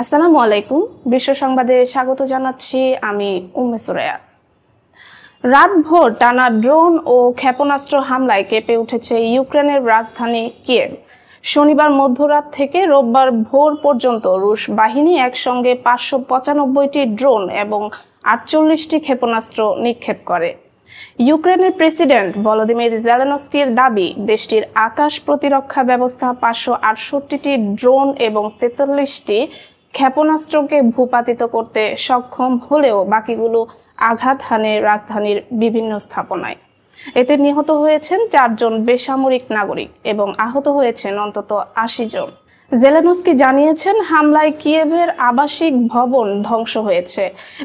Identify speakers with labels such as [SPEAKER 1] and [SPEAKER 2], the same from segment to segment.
[SPEAKER 1] আসসালামু আলাইকুম। বিশ্ব সংবাদে স্বাগত জানাচ্ছি আমি উম্মে সুরাইয়া। রাতভর টানা ড্রোন ও ক্ষেপণাস্ত্র হামলায় কেঁপে উঠেছে ইউক্রেনের রাজধানী কিয়েভ। শনিবার মধ্যরাত থেকে রোববার ভোর পর্যন্ত রুশ বাহিনী একসঙ্গে 595টি ড্রোন এবং 48টি ক্ষেপণাস্ত্র নিক্ষেপ করে। ইউক্রেনের প্রেসিডেন্ট ভলোদিমির জেলেনস্কির দাবি, দেশটির আকাশ প্রতিরক্ষা ব্যবস্থা 568টি ড্রোন এবং 43টি ক্ষেপণাস্ত্রকে ভূপাতিত করতে সক্ষম হলেও বাকিগুলো আঘাত হানে রাজধানীর বিভিন্ন স্থাপনায়। এতে নিহত হয়েছেন 4 জন বেসামরিক নাগরিক এবং আহত হয়েছেন অন্তত 80 জন। জেলেনস্কি জানিয়েছেন, হামলায় কিয়েভের আবাসিক ভবন ধ্বংস হয়েছে,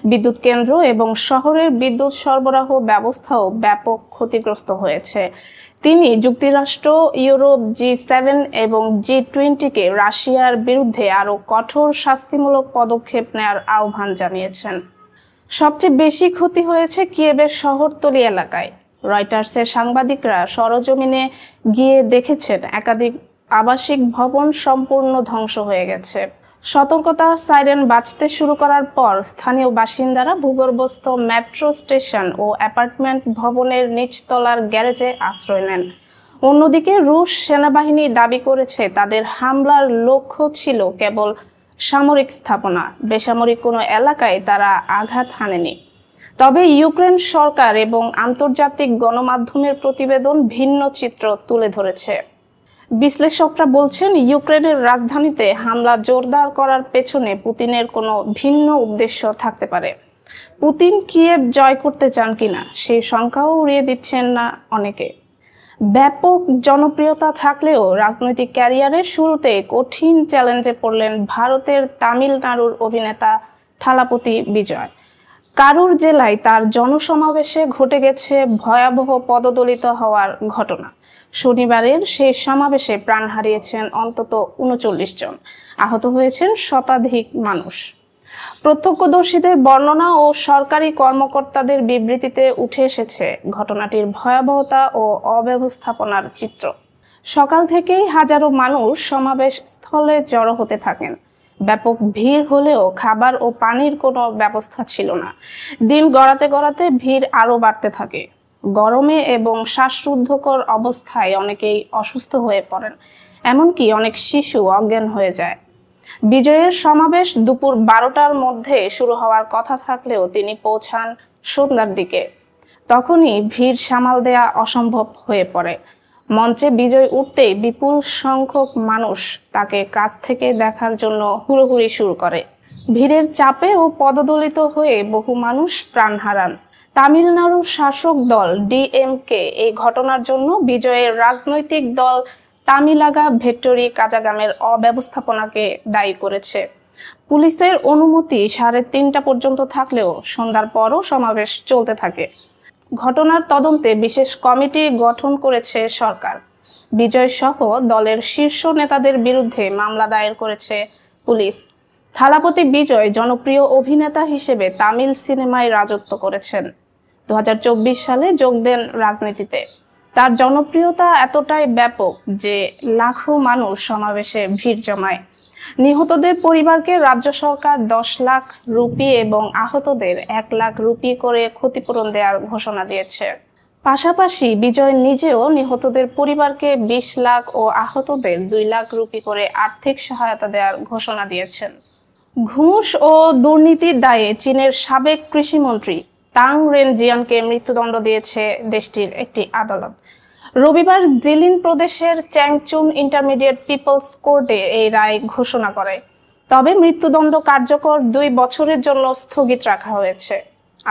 [SPEAKER 1] বিদ্যুৎ কেন্দ্র এবং শহরের বিদ্যুৎ সরবরাহ ব্যবস্থাও ব্যাপক ক্ষতিগ্রস্ত হয়েছে। তিনি যুক্তরাষ্ট্র, ইউরোপ, G7 এবং G20-কে রাশিয়ার বিরুদ্ধে আরও কঠোর শাস্তিমূলক পদক্ষেপ নেওয়ার আহ্বান জানিয়েছেন। সবচেয়ে বেশি ক্ষতি হয়েছে কিয়েভের শহরতলি এলাকায়। রয়টার্সের সাংবাদিকরা সরজমিনে গিয়ে দেখেছেন একাধিক আবাসিক ভবন সম্পূর্ণ ধ্বংস হয়ে গেছে। সতর্কতা সাইরেন বাজতে শুরু করার পর স্থানীয় বাসিন্দারা ভূগর্ভস্থ মেট্রো স্টেশন ও অ্যাপার্টমেন্ট ভবনের নিচতলার গ্যারেজে আশ্রয় নেন। অন্যদিকে রুশ সেনাবাহিনী দাবি করেছে তাদের হামলার লক্ষ্য ছিল কেবল সামরিক স্থাপনা, বেসামরিক কোনো এলাকায় তারা আঘাত হানেনি। তবে ইউক্রেন সরকার এবং আন্তর্জাতিক গণমাধ্যমের প্রতিবেদন ভিন্ন চিত্র তুলে ধরেছে। বিশ্লেষকরা বলছেন, ইউক্রেনের রাজধানীতে হামলা জোরদার করার পেছনে পুতিনের কোনো ভিন্ন উদ্দেশ্য থাকতে পারে। পুতিন কিয়েভ জয় করতে চান কিনা সেই শঙ্কাও উড়িয়ে দিচ্ছেন না অনেকে। ব্যাপক জনপ্রিয়তা থাকলেও রাজনৈতিক ক্যারিয়ারের শুরুতে কঠিন চ্যালেঞ্জে পড়লেন ভারতের তামিলনাড়ুর অভিনেতা থালাপতি বিজয়। কারুর জেলায় তার জনসমাবেশে ঘটে গেছে ভয়াবহ পদদলিত হওয়ার ঘটনা। শনিবারের সেই সমাবেশে প্রাণ হারিয়েছেন অন্তত 39 জন, আহত হয়েছেন শতাধিক মানুষ। প্রত্যক্ষদর্শীদের বর্ণনা ও সরকারি কর্মকর্তাদের বিবৃতিতে উঠে এসেছে ঘটনাটির ভয়াবহতা ও অব্যবস্থাপনার চিত্র। সকাল থেকেই হাজারো মানুষ সমাবেশ স্থলে জড়ো হতে থাকেন। ব্যাপক ভিড় হলেও খাবার ও পানির কোনো ব্যবস্থা ছিল না। দিন গড়াতে গড়াতে ভিড় আরও বাড়তে থাকে। গরমে এবং শ্বাসরুদ্ধকর অবস্থায় অনেকেই অসুস্থ হয়ে পড়েন, এমনকি অনেক শিশু অজ্ঞান হয়ে যায়। বিজয়ের সমাবেশ দুপুর 12টার মধ্যে শুরু হওয়ার কথা থাকলেও তিনি পৌঁছান সন্ধ্যার দিকে। তখনই ভিড় সামাল দেয়া অসম্ভব হয়ে পড়ে। মঞ্চে বিজয় উঠতেই বিপুল সংখ্যক মানুষ তাকে কাছ থেকে দেখার জন্য হুড়োহুড়ি শুরু করে। ভিড়ের চাপে ও পদদলিত হয়ে বহু মানুষ প্রাণ হারান। তামিলনাড়ুর শাসক দল ডিএমকে এই ঘটনার জন্য বিজয়ের রাজনৈতিক দল তামিলাগা ভেট্টরি কাজাগামের অব্যবস্থাপনাকে দায়ী করেছে। পুলিশের অনুমতি 3:30 পর্যন্ত থাকলেও সন্ধ্যার পরও সমাবেশ চলতে থাকে। ঘটনার তদন্তে বিশেষ কমিটি গঠন করেছে সরকার। বিজয় সহ দলের শীর্ষ নেতাদের বিরুদ্ধে মামলা দায়ের করেছে পুলিশ। থালাপতি বিজয় জনপ্রিয় অভিনেতা হিসেবে তামিল সিনেমায় রাজত্ব করেছেন। 2024 সালে যোগ দেন রাজনীতিতে। তার জনপ্রিয়তা এতটাই ব্যাপক যে লাখো মানুষ সমাবেশে ভিড় জমায়। নিহতদের পরিবারকে রাজ্য সরকার 10 লাখ রুপি এবং আহতদের 1 লাখ রুপি করে ক্ষতিপূরণ দেওয়ার ঘোষণা দিয়েছে। পাশাপাশি বিজয় নিজেও নিহতদের পরিবারকে 20 লাখ ও আহতদের 2 লাখ রুপি করে আর্থিক সহায়তা দেওয়ার ঘোষণা দিয়েছেন। ঘুষ ও দুর্নীতির দায়ে চীনের সাবেক কৃষিমন্ত্রী তাং রেনজিয়ানকে মৃত্যুদণ্ড দিয়েছে দেশটির একটি আদালত। রবিবার জিলিন প্রদেশের চ্যাংচুন ইন্টারমিডিয়েট পিপলস কোর্টে এই রায় ঘোষণা করে। তবে মৃত্যুদণ্ড কার্যকর 2 বছরের জন্য স্থগিত রাখা হয়েছে।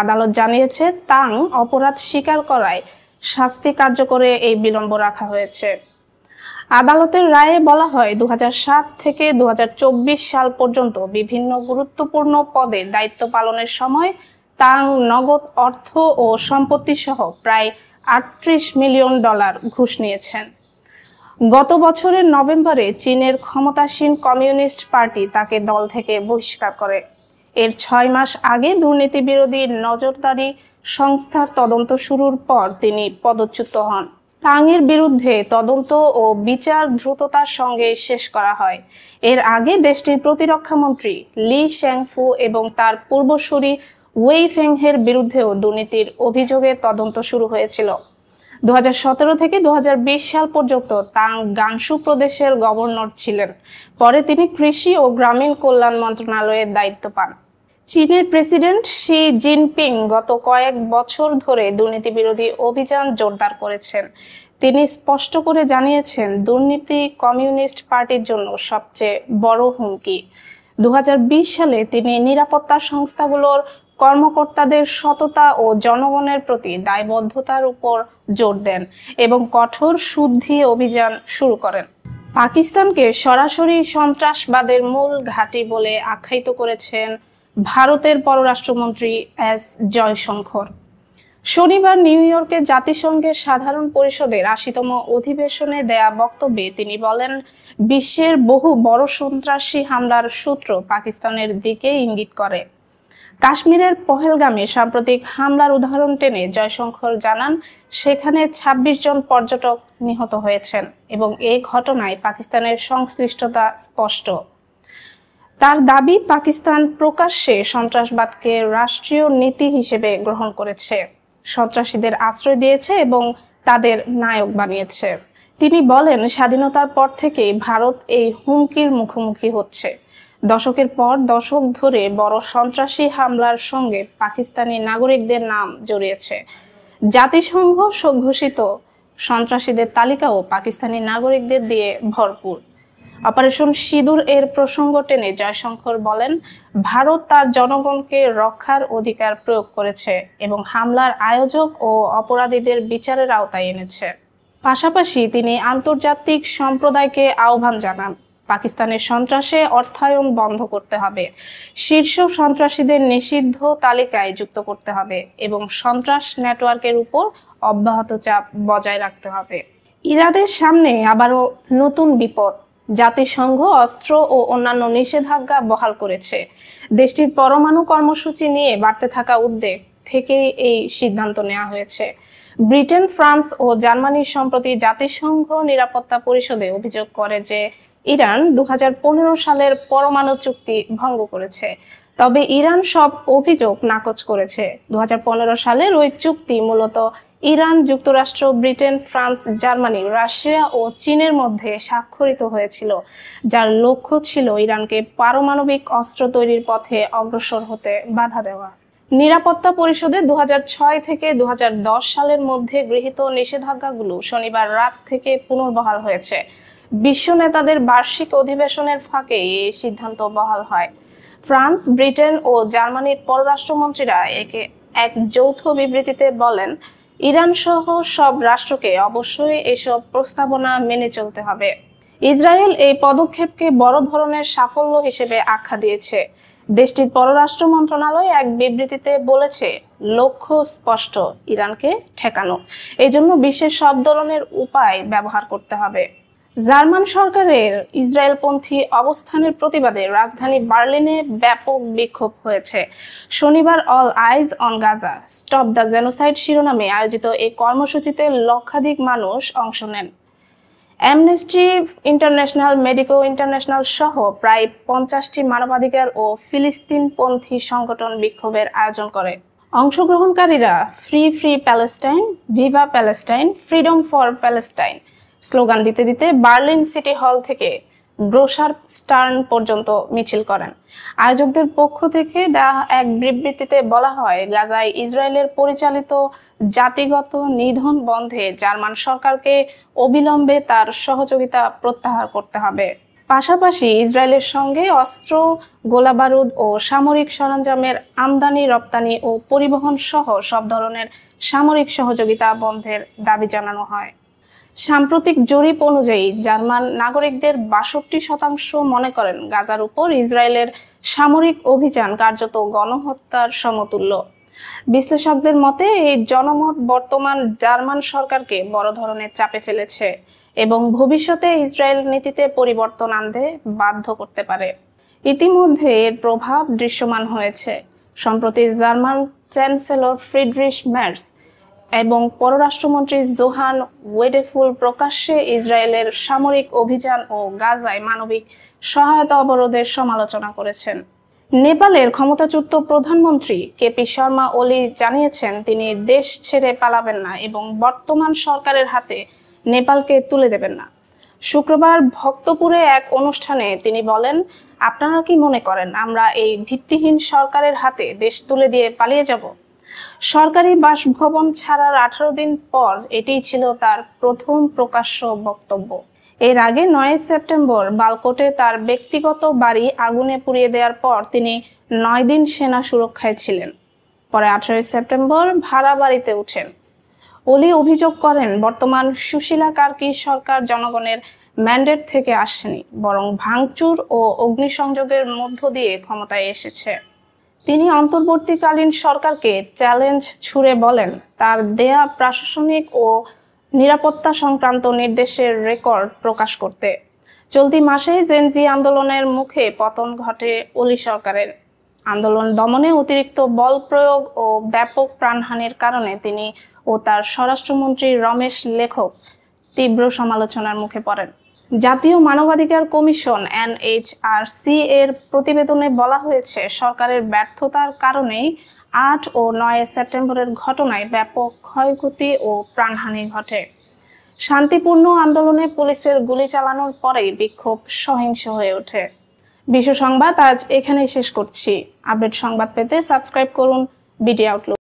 [SPEAKER 1] আদালত জানিয়েছে, তাং অপরাধ স্বীকার করায় শাস্তি কার্যকরে এই বিলম্ব রাখা হয়েছে। আদালতের রায়ে বলা হয়, 2007 থেকে 2024 সাল পর্যন্ত বিভিন্ন গুরুত্বপূর্ণ পদে দায়িত্ব পালনের সময় তাং নগদ অর্থ ও সম্পত্তি সহ প্রায় $38 মিলিয়ন ঘুষ নিয়েছেন। গত বছরের নভেম্বরে চীনের ক্ষমতাসীন কমিউনিস্ট পার্টি তাকে দল থেকে বহিষ্কার করে। এর 6 মাস আগে দুর্নীতি বিরোধী নজরদারি সংস্থার তদন্ত শুরুর পর তিনি পদচ্যুত হন। তাংয়ের বিরুদ্ধে তদন্ত ও বিচার দ্রুততার সঙ্গে শেষ করা হয়। এর আগে দেশটির প্রতিরক্ষা মন্ত্রী লি শ্যাংফু এবং তার পূর্বসূরি ওয়েই ফেংহের বিরুদ্ধেও দুর্নীতির অভিযোগে তদন্ত শুরু হয়েছিল। 2017 থেকে 2020 সাল পর্যন্ত তাং গানসু প্রদেশের গভর্নর ছিলেন। পরে তিনি কৃষি ও গ্রামীণ কল্যাণ মন্ত্রণালয়ের দায়িত্ব পান। চীনের প্রেসিডেন্ট শি জিনপিং গত কয়েক বছর ধরে দুর্নীতি বিরোধী অভিযান জোরদার করেছেন। তিনি স্পষ্ট করে জানিয়েছেন, দুর্নীতি কমিউনিস্ট পার্টির জন্য সবচেয়ে বড় হুমকি। 2020 সালে তিনি নিরাপত্তা সংস্থাগুলোর কর্মকর্তাদের সততা ও জনগণের প্রতি দায়বদ্ধতার উপর জোর দেন এবং কঠোর শুদ্ধি অভিযান শুরু করেন। পাকিস্তানকে সরাসরি সন্ত্রাসবাদের মূল ঘাঁটি বলে আখ্যায়িত করেছেন ভারতের পররাষ্ট্রমন্ত্রী এস জয়শঙ্কর। শনিবার নিউ ইয়র্কে জাতিসংঘের সাধারণ পরিষদের 80তম অধিবেশনে দেয়া বক্তব্যে তিনি বলেন, বিশ্বের বহু বড় সন্ত্রাসী হামলার সূত্র পাকিস্তানের দিকে ইঙ্গিত করে। কাশ্মীরের পহেলগামে সাম্প্রতিক হামলার উদাহরণ টেনে জয়শঙ্কর জানান, সেখানে 26 জন পর্যটক নিহত হয়েছেন এবং এই ঘটনায় পাকিস্তানের সংশ্লিষ্টতা স্পষ্ট। তার দাবি, পাকিস্তান প্রকাশ্যে সন্ত্রাসবাদকে রাষ্ট্রীয় নীতি হিসেবে গ্রহণ করেছে, সন্ত্রাসীদের আশ্রয় দিয়েছে এবং তাদের নায়ক বানিয়েছে। তিনি বলেন, স্বাধীনতার পর থেকে ভারত এই হুমকির মুখোমুখি হচ্ছে। দশকের পর দশক ধরে বড় সন্ত্রাসী হামলার সঙ্গে পাকিস্তানি নাগরিকদের নাম জড়িয়েছে। জাতিসংঘ ঘোষিত সন্ত্রাসীদের তালিকাও পাকিস্তানি নাগরিকদের দিয়ে ভরপুর। অপারেশন সিঁদুর এর প্রসঙ্গ টেনে জয়শঙ্কর বলেন, ভারত তার জনগণকে রক্ষার অধিকার প্রয়োগ করেছে এবং হামলার আয়োজক ও অপরাধীদের বিচারের আওতায় এনেছে। পাশাপাশি তিনি আন্তর্জাতিক সম্প্রদায়কে আহ্বান জানান, পাকিস্তানের সন্ত্রাসে অর্থায়ন বন্ধ করতে হবে, শীর্ষ সন্ত্রাসীদের নিষিদ্ধ তালিকায় যুক্ত করতে হবে এবং সন্ত্রাস নেটওয়ার্কের উপর অব্যাহত চাপ বজায় রাখতে হবে। ইরানের সামনে আবারও নতুন বিপদ। জাতিসংঘ অস্ত্র ও অন্যান্য নিষেধাজ্ঞা বহাল করেছে। দেশটির পরমাণু কর্মসূচি নিয়ে বাড়তে থাকা উদ্বেগ থেকেই এই সিদ্ধান্ত নেওয়া হয়েছে। ব্রিটেন, ফ্রান্স ও জার্মানি সম্প্রতি জাতিসংঘ নিরাপত্তা পরিষদে অভিযোগ করে যে ইরান 2015 সালের পরমাণু চুক্তি ভঙ্গ করেছে। তবে ইরান সব অভিযোগ নাকচ করেছে। 2015 সালের ওই চুক্তি মূলত ইরান, যুক্তরাষ্ট্র, ব্রিটেন, ফ্রান্স, জার্মানি, রাশিয়া ও চীনের মধ্যে স্বাক্ষরিত হয়েছিল, যার লক্ষ্য ছিল ইরানকে পারমাণবিক অস্ত্র তৈরির পথে অগ্রসর হতে বাধা দেওয়া। নিরাপত্তা পরিষদে 2006 থেকে 2010 সালের মধ্যে গৃহীত নিষেধাজ্ঞাগুলো শনিবার রাত থেকে পুনর্বহাল হয়েছে। বিশ্ব নেতাদের বার্ষিক অধিবেশনের ফাঁকে এই সিদ্ধান্ত বহাল হয়। ফ্রান্স, ব্রিটেন ও জার্মানির পররাষ্ট্রমন্ত্রীরা এক যৌথ বিবৃতিতে বলেন, ইরান সহ সব রাষ্ট্রকে অবশ্যই এসব প্রস্তাবনা মেনে চলতে হবে। ইসরায়েল এই পদক্ষেপকে বড় ধরনের সাফল্য হিসেবে আখ্যা দিয়েছে। দেশটির পররাষ্ট্র মন্ত্রণালয় এক বিবৃতিতে বলেছে, লক্ষ্য স্পষ্ট, ইরানকে ঠেকানো। এই জন্য বিশ্বের সব ধরনের উপায় ব্যবহার করতে হবে। জার্মান সরকারের ইসরায়েলপন্থী অবস্থানের প্রতিবাদে রাজধানী বার্লিনে ব্যাপক বিক্ষোভ হয়েছে। শনিবার all eyes on Gaza, stop the genocide শিরোনামে আয়োজিত এই কর্মসূচিতে লক্ষাধিক মানুষ অংশ নেন। অ্যামনেস্টি ইন্টারন্যাশনাল, মেডিকো ইন্টারন্যাশনাল সহ প্রায় 50টি মানবাধিকার ও ফিলিস্তিনপন্থী সংগঠন বিক্ষোভের আয়োজন করে। অংশগ্রহণকারীরা free free Palestine, viva Palestine, freedom for Palestine slogan দিতে দিতে বার্লিন সিটি হল থেকে গ্রোসার স্টার্ন পর্যন্ত মিছিল করেন। আয়োজকদের পক্ষ থেকে দেওয়া এক বিবৃতিতে বলা হয়, গাজায় ইসরায়েলের পরিচালিত জাতিগত নিধন বন্ধে জার্মান সরকারকে অবিলম্বে তার সহযোগিতা প্রত্যাহার করতে হবে। পাশাপাশি ইসরায়েলের সঙ্গে অস্ত্র, গোলাবারুদ ও সামরিক সরঞ্জামের আমদানি, রপ্তানি ও পরিবহন সহ সব ধরনের সামরিক সহযোগিতা বন্ধের দাবি জানানো হয়। সাম্প্রতিক জরিপ অনুযায়ী জার্মান নাগরিকদের 62% মনে করেন গাজার উপর ইসরায়েলের সামরিক অভিযান কার্যত গণহত্যার সমতুল্য। বিশ্লেষকদের মতে এই জনমত বর্তমান জার্মান সরকারকে বড় ধরনের চাপে ফেলেছে এবং ভবিষ্যতে ইসরায়েল নীতিতে পরিবর্তন আনতে বাধ্য করতে পারে। ইতিমধ্যে এর প্রভাব দৃশ্যমান হয়েছে। সম্প্রতি জার্মান চ্যান্সেলর ফ্রিডরিশ মের্জ এবং পররাষ্ট্রমন্ত্রী জোহান ওয়েডেফুল প্রকাশ্যে ইসরায়েলের সামরিক অভিযান ও গাজায় মানবিক সহায়তা অবরোধের সমালোচনা করেছেন। নেপালের ক্ষমতাচ্যুত প্রধানমন্ত্রী কেপি শর্মা ওলি জানিয়েছেন তিনি দেশ ছেড়ে পালাবেন না এবং বর্তমান সরকারের হাতে নেপালকে তুলে দেবেন না। শুক্রবার ভক্তপুরে এক অনুষ্ঠানে তিনি বলেন, আপনারা কি মনে করেন আমরা এই ভিত্তিহীন সরকারের হাতে দেশ তুলে দিয়ে পালিয়ে যাব? সরকারি বাসভবন ছাড়ার 18 দিন পর এটিই ছিল তার প্রথম প্রকাশ্য বক্তব্য। এর আগে 9 সেপ্টেম্বর বালকোটে তার ব্যক্তিগত বাড়ি আগুনে পুড়িয়ে দেওয়ার পর তিনি 9 দিন সেনা সুরক্ষায় ছিলেন। পরে 18 সেপ্টেম্বর ভাড়া বাড়িতে উঠেন। ওলি অভিযোগ করেন, বর্তমান সুশীলা কার্কি সরকার জনগণের ম্যান্ডেট থেকে আসেনি, বরং ভাঙচুর ও অগ্নিসংযোগের মধ্য দিয়ে ক্ষমতায় এসেছে। তিনি অন্তর্বর্তীকালীন সরকারকে চ্যালেঞ্জ ছুড়ে বলেন, তার দেয়া প্রশাসনিক ও নিরাপত্তা সংক্রান্ত নির্দেশের রেকর্ড প্রকাশ করতে। চলতি মাসেই জেনজি আন্দোলনের মুখে পতন ঘটে ওলি সরকারের। আন্দোলন দমনে অতিরিক্ত বল প্রয়োগ ও ব্যাপক প্রাণহানির কারণে তিনি ও তার স্বরাষ্ট্রমন্ত্রী রমেশ লেখক তীব্র সমালোচনার মুখে পড়েন। জাতীয় মানবাধিকার কমিশন NHRC এর প্রতিবেদনে বলা হয়েছে, সরকারের ব্যর্থতার কারণেই 8 ও 9 সেপ্টেম্বরের ঘটনায় ব্যাপক ক্ষয়ক্ষতি ও প্রাণহানি ঘটে। শান্তিপূর্ণ আন্দোলনে পুলিশের গুলি চালানোর পরেই বিক্ষোভ সহিংস হয়ে ওঠে। বিশ্ব সংবাদ আজ এখানেই শেষ করছি। আপডেট সংবাদ পেতে সাবস্ক্রাইব করুন বিডি আউটলুক।